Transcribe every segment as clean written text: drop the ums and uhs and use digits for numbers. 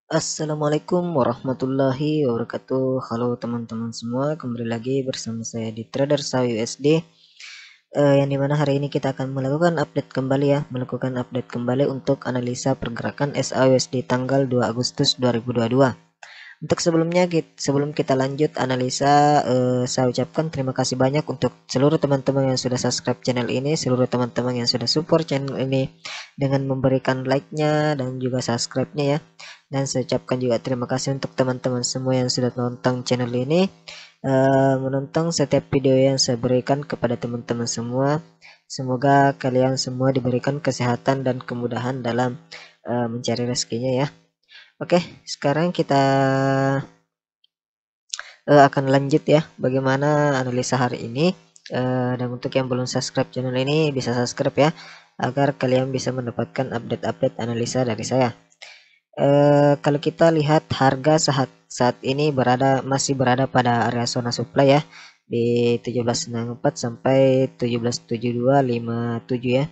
Assalamualaikum warahmatullahi wabarakatuh. Halo teman-teman semua, kembali lagi bersama saya di Trader Sawi USD. Yang dimana hari ini kita akan melakukan update kembali untuk analisa pergerakan SAUSD tanggal 2 Agustus 2022. Untuk sebelum kita lanjut analisa, saya ucapkan terima kasih banyak untuk seluruh teman-teman yang sudah subscribe channel ini, seluruh teman-teman yang sudah support channel ini dengan memberikan like-nya dan juga subscribe-nya ya. Dan saya ucapkan juga terima kasih untuk teman-teman semua yang sudah nonton channel ini, menonton setiap video yang saya berikan kepada teman-teman semua. Semoga kalian semua diberikan kesehatan dan kemudahan dalam mencari rezekinya ya. Oke, sekarang kita akan lanjut ya bagaimana analisa hari ini. Dan untuk yang belum subscribe channel ini bisa subscribe ya, agar kalian bisa mendapatkan update-update analisa dari saya. Kalau kita lihat harga saat ini masih berada pada area zona supply ya, di 17.64 sampai 17.7257 ya.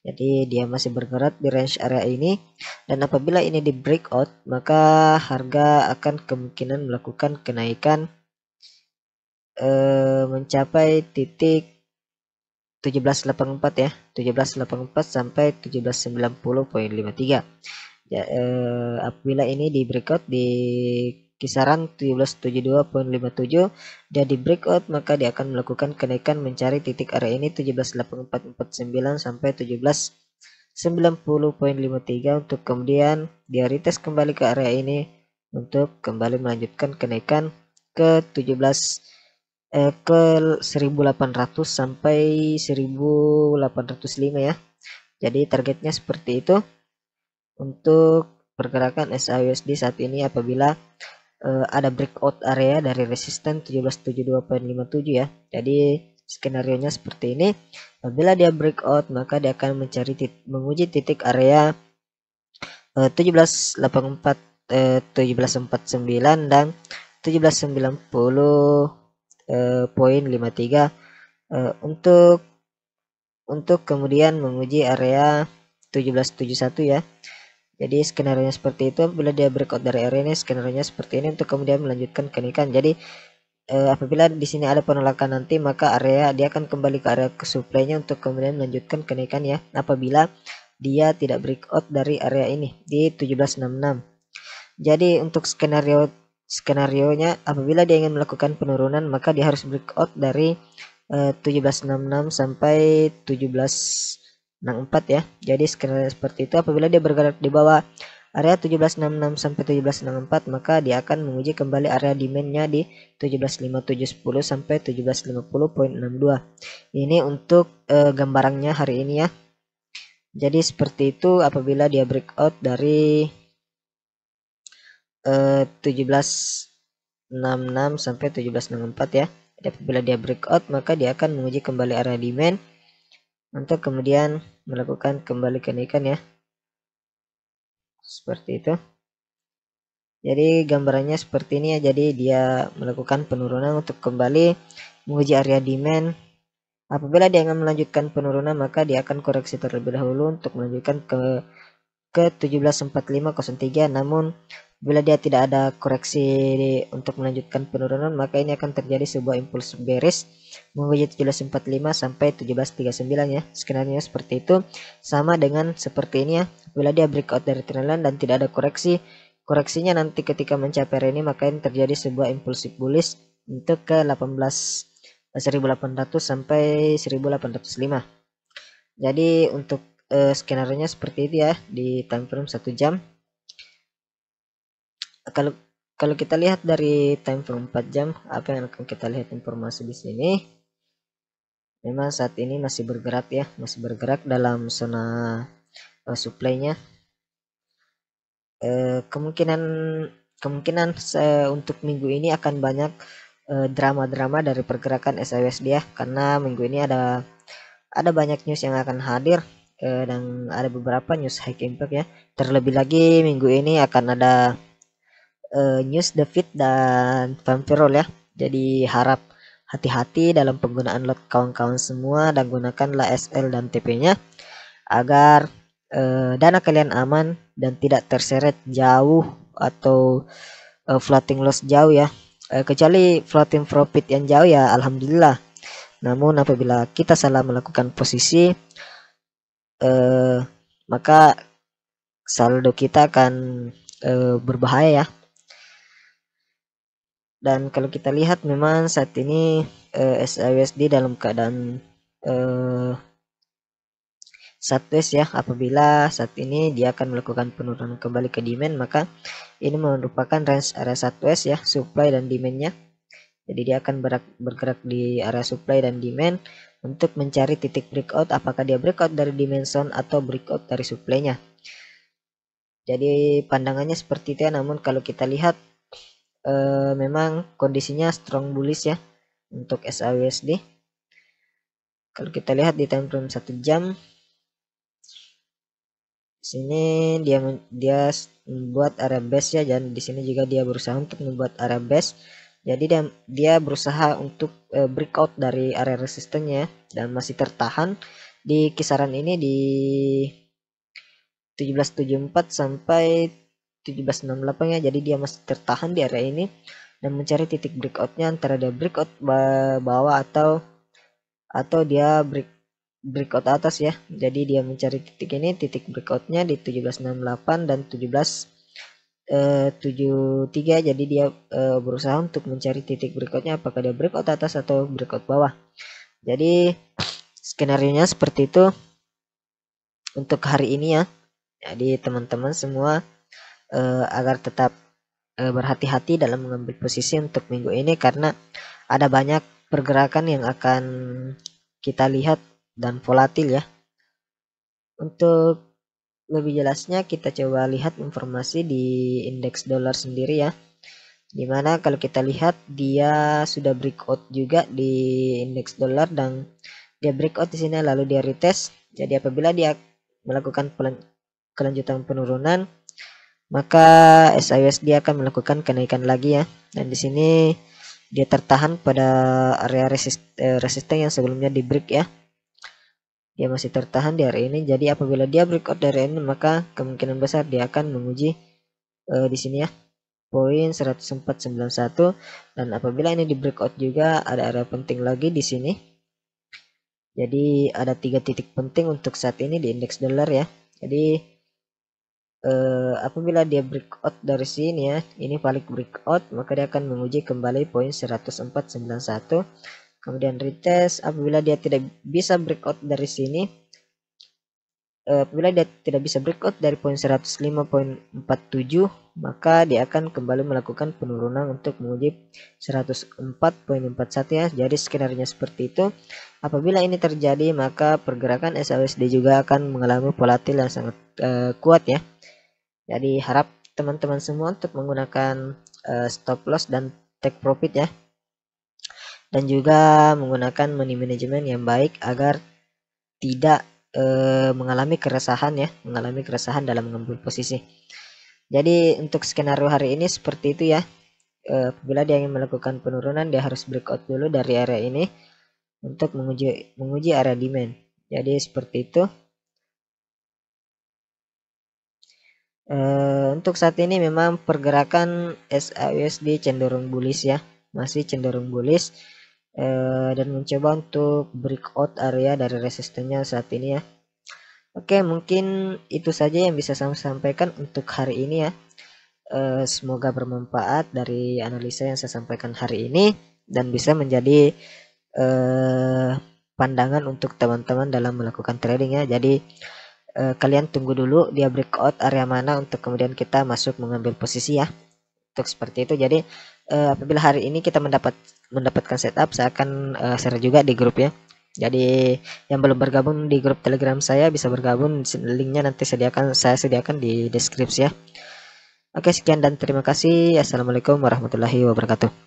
Jadi dia masih bergerak di range area ini, dan apabila ini di breakout maka harga akan kemungkinan melakukan kenaikan mencapai titik 1784 ya, 1784 sampai 1790.53 ya. Apabila ini di breakout di kisaran 1772.57 dia di breakout, maka dia akan melakukan kenaikan mencari titik area ini 178449 sampai 1790.53 untuk kemudian dia retest kembali ke area ini untuk kembali melanjutkan kenaikan ke 1800 sampai 1805 ya. Jadi targetnya seperti itu untuk pergerakan SAUSD saat ini. Apabila ada breakout area dari resisten 1772.57 ya. Jadi skenario nya seperti ini. Apabila dia breakout maka dia akan menguji titik area 1784 1749 dan 1790.53 untuk kemudian menguji area 1771 ya. Jadi skenario nya seperti itu. Apabila dia breakout dari area ini, skenario nya seperti ini untuk kemudian melanjutkan kenaikan. Jadi apabila di sini ada penolakan nanti, maka dia akan kembali ke area supply-nya untuk kemudian melanjutkan kenaikan ya. Apabila dia tidak breakout dari area ini di 1766. Jadi untuk skenario-nya apabila dia ingin melakukan penurunan, maka dia harus breakout dari 1766 sampai 1764 ya. Jadi skenario seperti itu. Apabila dia bergerak di bawah area 1766 sampai 1764, maka dia akan menguji kembali area demand-nya di 175710 sampai 1750.62. Ini untuk gambarannya hari ini ya. Jadi seperti itu apabila dia breakout dari 1766 sampai 1764 ya. Jadi apabila dia breakout maka dia akan menguji kembali area demand untuk kemudian melakukan kembali kenaikan ya. Seperti itu. Jadi gambarannya seperti ini ya. Jadi dia melakukan penurunan untuk kembali menguji area demand. Apabila dia ingin melanjutkan penurunan maka dia akan koreksi terlebih dahulu untuk melanjutkan ke 174503. Namun bila dia tidak ada koreksi untuk melanjutkan penurunan, maka ini akan terjadi sebuah impuls bearish menguji 1745 sampai 1739 ya. Skenario seperti itu, sama dengan seperti ini ya. Bila dia breakout dari trendline dan tidak ada koreksinya nanti ketika mencapai ini, maka ini terjadi sebuah impulsif bullish untuk ke 1800 sampai 1805. Jadi untuk skenario nya seperti itu ya di time frame 1 jam. Kalau kita lihat dari time frame 4 jam, apa yang akan kita lihat informasi di sini? Memang saat ini masih bergerak ya, masih bergerak dalam zona supply-nya. Kemungkinan untuk minggu ini akan banyak drama-drama dari pergerakan SAUSD ya, karena minggu ini ada banyak news yang akan hadir dan ada beberapa news high impact ya. Terlebih lagi minggu ini akan ada news David dan Vampirol ya. Jadi harap hati-hati dalam penggunaan lot kawan-kawan semua dan gunakanlah SL dan TP-nya agar dana kalian aman dan tidak terseret jauh atau floating loss jauh ya, kecuali floating profit yang jauh ya alhamdulillah. Namun apabila kita salah melakukan posisi, maka saldo kita akan berbahaya ya. Dan kalau kita lihat memang saat ini SAUSD dalam keadaan sideways ya. Apabila saat ini dia akan melakukan penurunan kembali ke demand, maka ini merupakan range area sideways ya, supply dan demandnya. Jadi dia akan bergerak di area supply dan demand untuk mencari titik breakout, apakah dia breakout dari demand zone atau breakout dari supply-nya. Jadi pandangannya seperti itu ya. Namun kalau kita lihat memang kondisinya strong bullish ya untuk SAUSD. Kalau kita lihat di time frame 1 jam, sini dia membuat area base ya, dan di sini juga dia berusaha untuk membuat area base. Jadi dia berusaha untuk breakout dari area resistennya dan masih tertahan di kisaran ini di 1774 sampai 1768 ya. Jadi dia masih tertahan di area ini dan mencari titik breakoutnya, antara dia breakout bawah atau dia breakout atas ya. Jadi dia mencari titik ini, titik breakoutnya di 1768 dan 1773. Jadi dia berusaha untuk mencari titik breakoutnya, apakah dia breakout atas atau breakout bawah. Jadi skenario nya seperti itu untuk hari ini ya. Jadi teman-teman semua agar tetap berhati-hati dalam mengambil posisi untuk minggu ini, karena ada banyak pergerakan yang akan kita lihat dan volatil ya. Untuk lebih jelasnya kita coba lihat informasi di indeks dolar sendiri ya, dimana kalau kita lihat dia sudah breakout juga di indeks dolar dan dia breakout di sini lalu dia retest. Jadi apabila dia melakukan kelanjutan penurunan, maka SAUSD akan melakukan kenaikan lagi ya. Dan di sini dia tertahan pada area resisten yang sebelumnya di break ya. Dia masih tertahan di area ini. Jadi apabila dia breakout dari ini, maka kemungkinan besar dia akan menguji di sini ya, poin 10491. Dan apabila ini di breakout juga, ada area penting lagi di sini. Jadi ada 3 titik penting untuk saat ini di indeks dolar ya. Jadi apabila dia breakout dari sini ya, ini balik breakout, maka dia akan menguji kembali poin 10491, kemudian retest. Apabila dia tidak bisa breakout dari sini, apabila dia tidak bisa breakout dari poin 105.47, maka dia akan kembali melakukan penurunan untuk menguji 104.41 ya. Jadi skenario seperti itu. Apabila ini terjadi, maka pergerakan SAUSD juga akan mengalami volatil yang sangat kuat ya. Jadi harap teman-teman semua untuk menggunakan stop loss dan take profit ya, dan juga menggunakan money management yang baik agar tidak mengalami keresahan dalam mengambil posisi. Jadi untuk skenario hari ini seperti itu ya. Apabila dia ingin melakukan penurunan, dia harus breakout dulu dari area ini untuk menguji area demand. Jadi seperti itu. Untuk saat ini memang pergerakan SAUSD cenderung bullish ya, masih cenderung bullish, dan mencoba untuk breakout area dari resistennya saat ini ya. Oke, mungkin itu saja yang bisa saya sampaikan untuk hari ini ya. Semoga bermanfaat dari analisa yang saya sampaikan hari ini dan bisa menjadi pandangan untuk teman-teman dalam melakukan trading ya. Jadi kalian tunggu dulu dia breakout area mana untuk kemudian kita masuk mengambil posisi ya. Untuk seperti itu. Jadi apabila hari ini kita mendapatkan setup, saya akan share juga di grup ya. Jadi yang belum bergabung di grup Telegram saya bisa bergabung, linknya nanti saya sediakan di deskripsi ya. Oke, sekian dan terima kasih. Assalamualaikum warahmatullahi wabarakatuh.